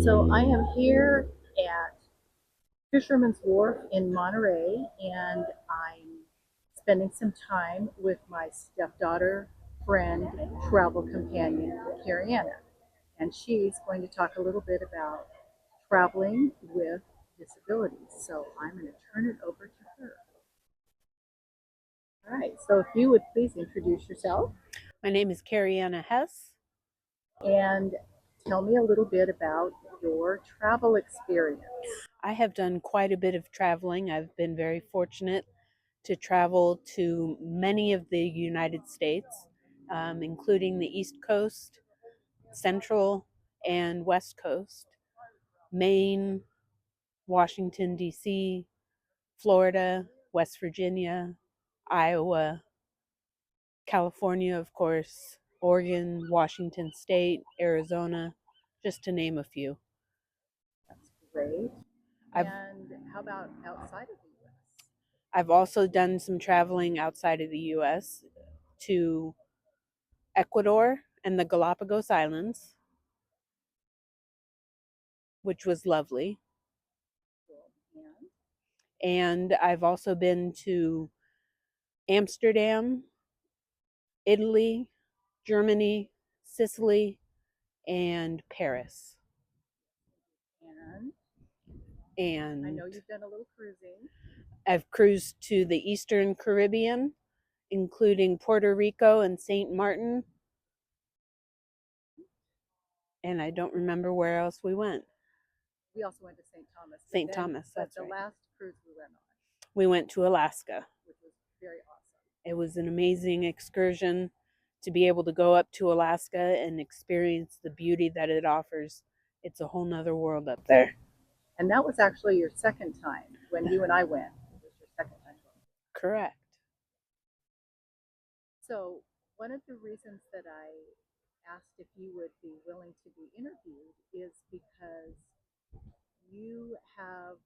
So I am here at Fisherman's Wharf in Monterey, and I'm spending some time with my stepdaughter, friend, travel companion, Carrieanna. And she's going to talk a little bit about traveling with disabilities. So I'm going to turn it over to her. All right, so if you would please introduce yourself My name is Carrieanna Hess. and tell me a little bit about your travel experience. I have done quite a bit of traveling. I've been very fortunate to travel to many of the United States, including the East Coast, Central, and West Coast, Maine, Washington, D.C., Florida, West Virginia, Iowa, California, of course, Oregon, Washington State, Arizona, just to name a few. That's great. I've And how about outside of the US? I've also done some traveling outside of the US to Ecuador and the Galapagos Islands, which was lovely. And And I've also been to Amsterdam, Italy, Germany, Sicily, and Paris. and I And know you've done a little cruising. I've cruised to the Eastern Caribbean, including Puerto Rico and St. Martin. And I don't remember where else we went. We also went to St. Thomas. St. Thomas, But that's the right. last cruise we went on, We went to Alaska. which was very awesome. It was an amazing excursion to be able to go up to Alaska and experience the beauty that it offers. It's a whole nother world up there. And that was actually your second time when you and I went. It was your second time going. Correct. So one of the reasons that I asked if you would be willing to be interviewed is because you have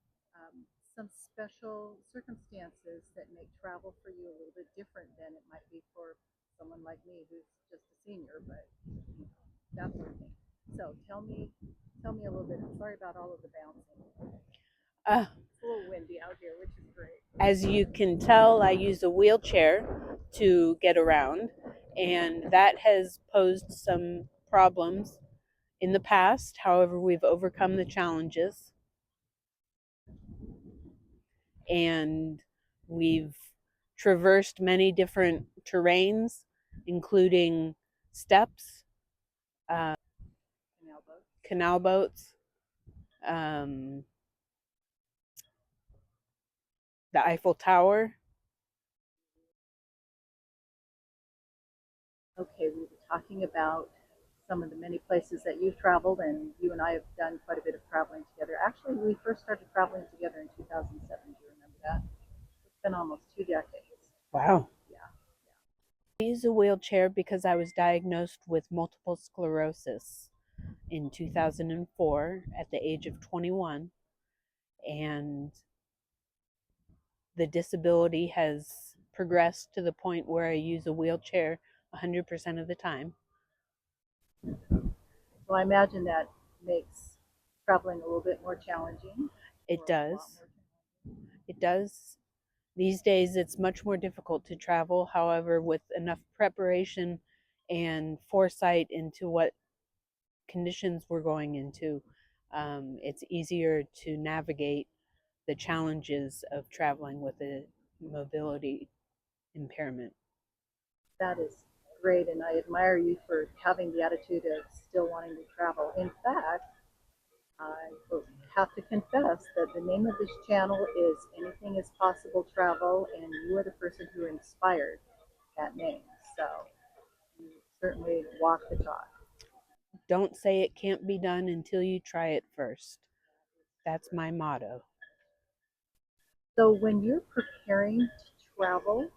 some special circumstances that make travel for you a little bit different than it might be for someone like me who's just a senior, but you know, that sort of thing. So tell me a little bit. I'm sorry about all of the bouncing. Uh, It's a little windy out here, which is great. as you can tell, I use a wheelchair to get around, and that has posed some problems in the past. However, we've overcome the challenges and we've traversed many different terrains, including steps, uh, canal boats, um, the Eiffel Tower. Okay, we were talking about some of the many places that you've traveled, and you and I have done quite a bit of traveling together. Actually, we first started traveling together in 2007. Do you remember that? It's been almost 2 decades. Wow. Yeah. I use a wheelchair because I was diagnosed with multiple sclerosis in 2004 at the age of 21, and the disability has progressed to the point where I use a wheelchair 100% of the time. So I imagine that makes traveling a little bit more challenging. It does. It does. These days, it's much more difficult to travel. However, with enough preparation and foresight into what conditions we're going into, it's easier to navigate the challenges of traveling with a mobility impairment. That is great, and I admire you for having the attitude of still wanting to travel. In fact, I will have to confess that the name of this channel is Anything is Possible Travel, and you are the person who inspired that name. So you certainly walk the talk. Don't say it can't be done until you try it first. That's my motto. So when you're preparing to travel,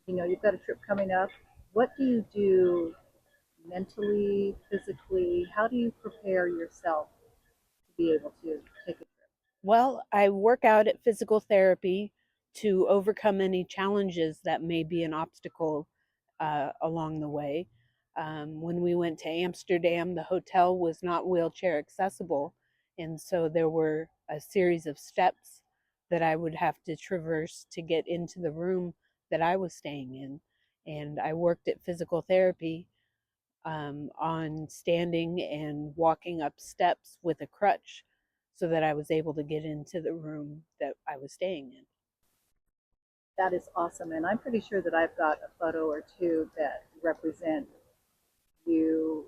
you know, you've got a trip coming up, what do you do mentally, physically? How do you prepare yourself to be able to take a trip? Well, I work out at physical therapy to overcome any challenges that may be an obstacle along the way. When we went to Amsterdam, the hotel was not wheelchair accessible. And so there were a series of steps that I would have to traverse to get into the room that I was staying in. And I worked at physical therapy on standing and walking up steps with a crutch so that I was able to get into the room that I was staying in. That is awesome. And I'm pretty sure that I've got a photo or two that represent you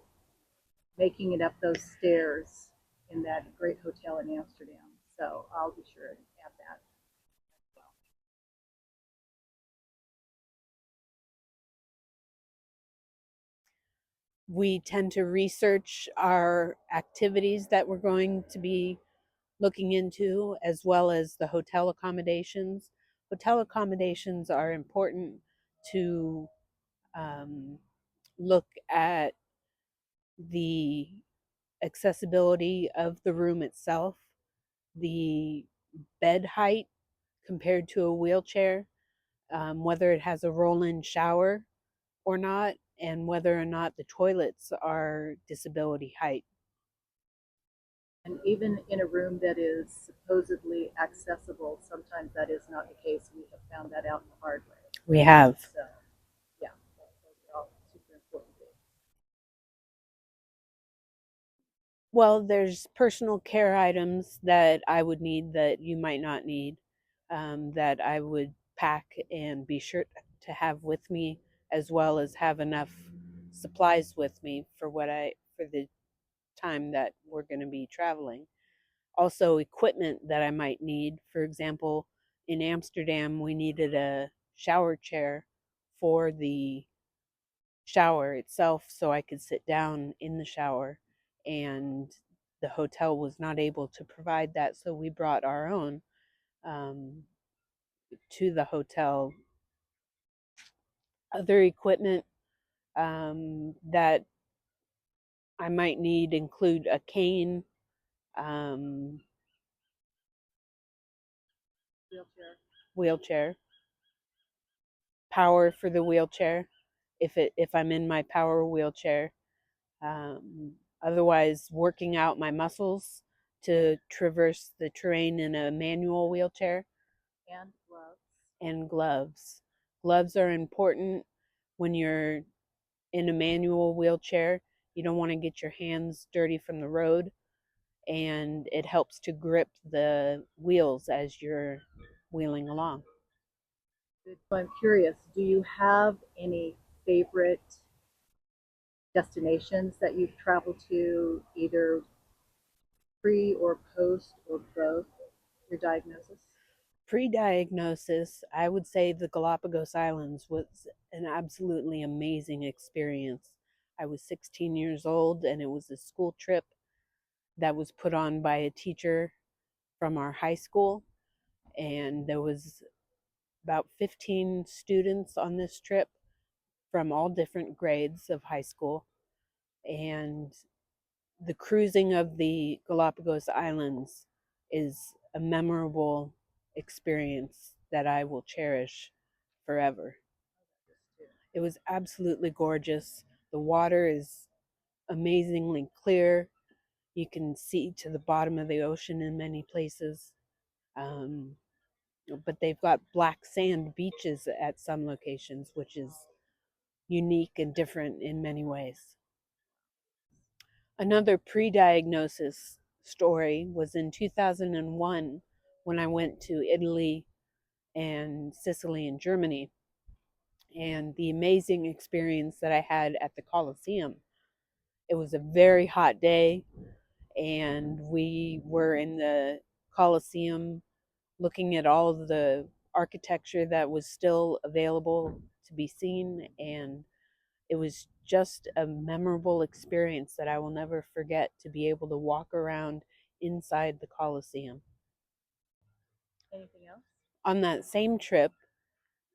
making it up those stairs in that great hotel in Amsterdam. So I'll be sure to add that. We tend to research our activities that we're going to be looking into, as well as the hotel accommodations. Hotel accommodations are important to um, look at the accessibility of the room itself, the bed height compared to a wheelchair, whether it has a roll in shower or not, and whether or not the toilets are disability height. And even in a room that is supposedly accessible, sometimes that is not the case. We have found that out the hard way. We have. So, yeah, those are all super important things. Well, there's personal care items that I would need that you might not need, that I would pack and be sure to have with me, as well as have enough supplies with me for the time that we're going to be traveling. Also, equipment that I might need. For example, in Amsterdam, we needed a shower chair for the shower itself so I could sit down in the shower, and the hotel was not able to provide that, so we brought our own um, to the hotel. Other equipment that I might need include a cane, um, Wheelchair. wheelchair, power for the wheelchair if I'm in my power wheelchair. Um, Otherwise, working out my muscles to traverse the terrain in a manual wheelchair. And gloves. And gloves. Gloves are important when you're in a manual wheelchair. You don't want to get your hands dirty from the road, and it helps to grip the wheels as you're wheeling along. Good. So I'm curious, do you have any favorite destinations that you've traveled to, either pre or post or both your diagnosis? Pre-diagnosis, I would say the Galapagos Islands was an absolutely amazing experience. I was 16 years old, and it was a school trip that was put on by a teacher from our high school, and there was about 15 students on this trip from all different grades of high school. And the cruising of the Galapagos Islands is a memorable experience that I will cherish forever. It was absolutely gorgeous. The water is amazingly clear. You can see to the bottom of the ocean in many places. Um, but they've got black sand beaches at some locations, which is unique and different in many ways. Another pre diagnosis story was in 2001 when I went to Italy and Sicily and Germany, and the amazing experience that I had at the Colosseum. It was a very hot day, and we were in the Colosseum looking at all of the architecture that was still available to be seen, and it was just a memorable experience that I will never forget, to be able to walk around inside the Colosseum. Anything else? On that same trip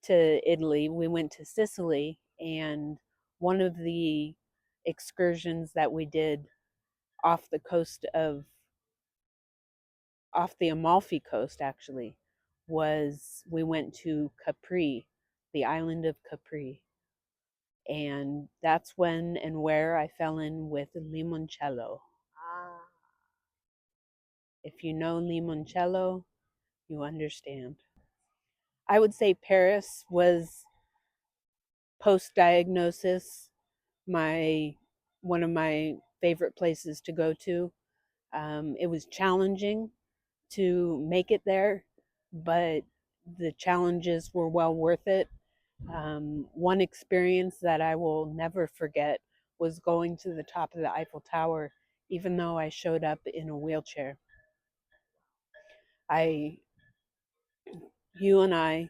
to Italy, we went to Sicily, and one of the excursions that we did off the coast of off the Amalfi Coast actually was we went to Capri, the island of Capri. And that's when and where I fell in with limoncello. Ah, If you know limoncello, you understand. I would say Paris was post diagnosis my one of my favorite places to go to. It was challenging to make it there, but the challenges were well worth it. One experience that I will never forget was going to the top of the Eiffel Tower, even though I showed up in a wheelchair. I, you and I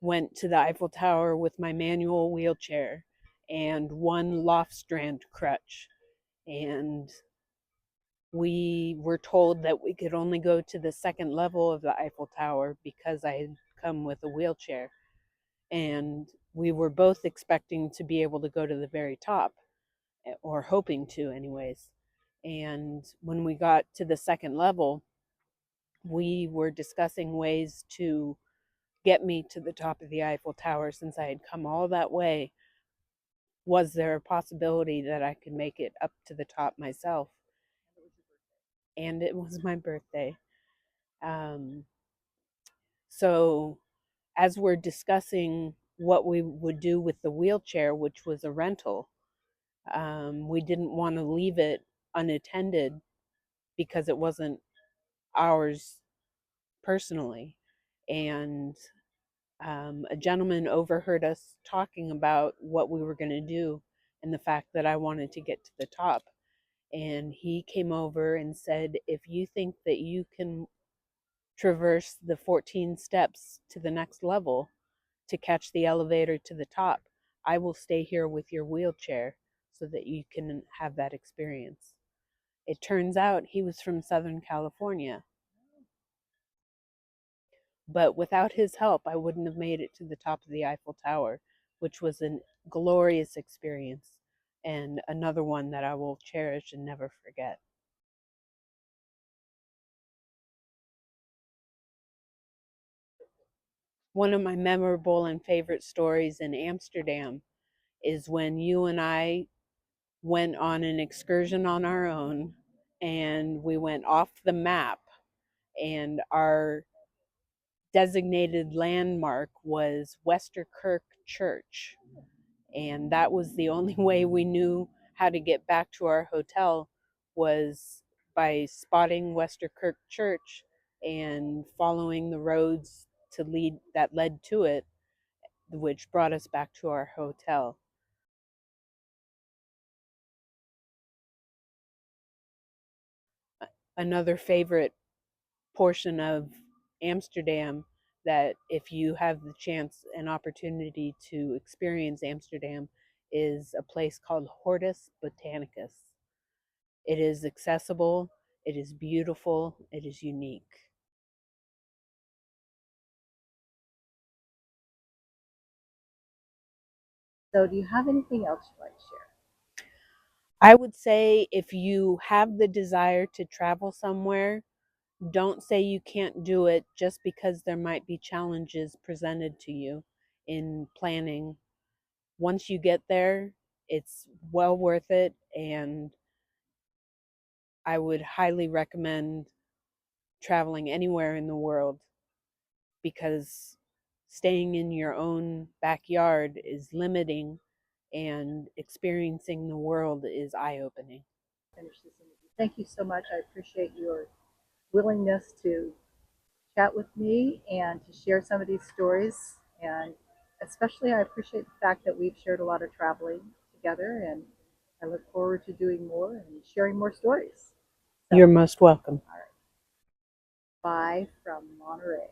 went to the Eiffel Tower with my manual wheelchair and one loft strand crutch. And we were told that we could only go to the second level of the Eiffel Tower because I had come with a wheelchair. And we were both expecting to be able to go to the very top, or hoping to, anyways. And when we got to the second level, we were discussing ways to get me to the top of the Eiffel Tower since I had come all that way. Was there a possibility that I could make it up to the top myself? And it was my birthday. Um, so, as we're discussing what we would do with the wheelchair, which was a rental, we didn't want to leave it unattended because it wasn't ours personally. And a gentleman overheard us talking about what we were going to do and the fact that I wanted to get to the top. And he came over and said, if you think that you can traverse the 14 steps to the next level to catch the elevator to the top, I will stay here with your wheelchair so that you can have that experience. It turns out he was from Southern California. But without his help, I wouldn't have made it to the top of the Eiffel Tower, which was a glorious experience and another one that I will cherish and never forget. One of my memorable and favorite stories in Amsterdam is when you and I went on an excursion on our own and we went off the map, and our designated landmark was Westerkerk Church. And that was the only way we knew how to get back to our hotel, was by spotting Westerkerk Church and following the roads to lead that led to it, which brought us back to our hotel. Another favorite portion of Amsterdam, that if you have the chance and opportunity to experience Amsterdam, is a place called Hortus Botanicus. It is accessible, it is beautiful, it is unique. so do you have anything else you'd like to share? I would say if you have the desire to travel somewhere, don't say you can't do it just because there might be challenges presented to you in planning. Once you get there, it's well worth it, and I would highly recommend traveling anywhere in the world, because staying in your own backyard is limiting and experiencing the world is eye-opening. Finish this interview. Thank you so much. I appreciate your willingness to chat with me and to share some of these stories. And especially, I appreciate the fact that we've shared a lot of traveling together. And I look forward to doing more and sharing more stories. So, You're most welcome. all right. Bye from Monterey.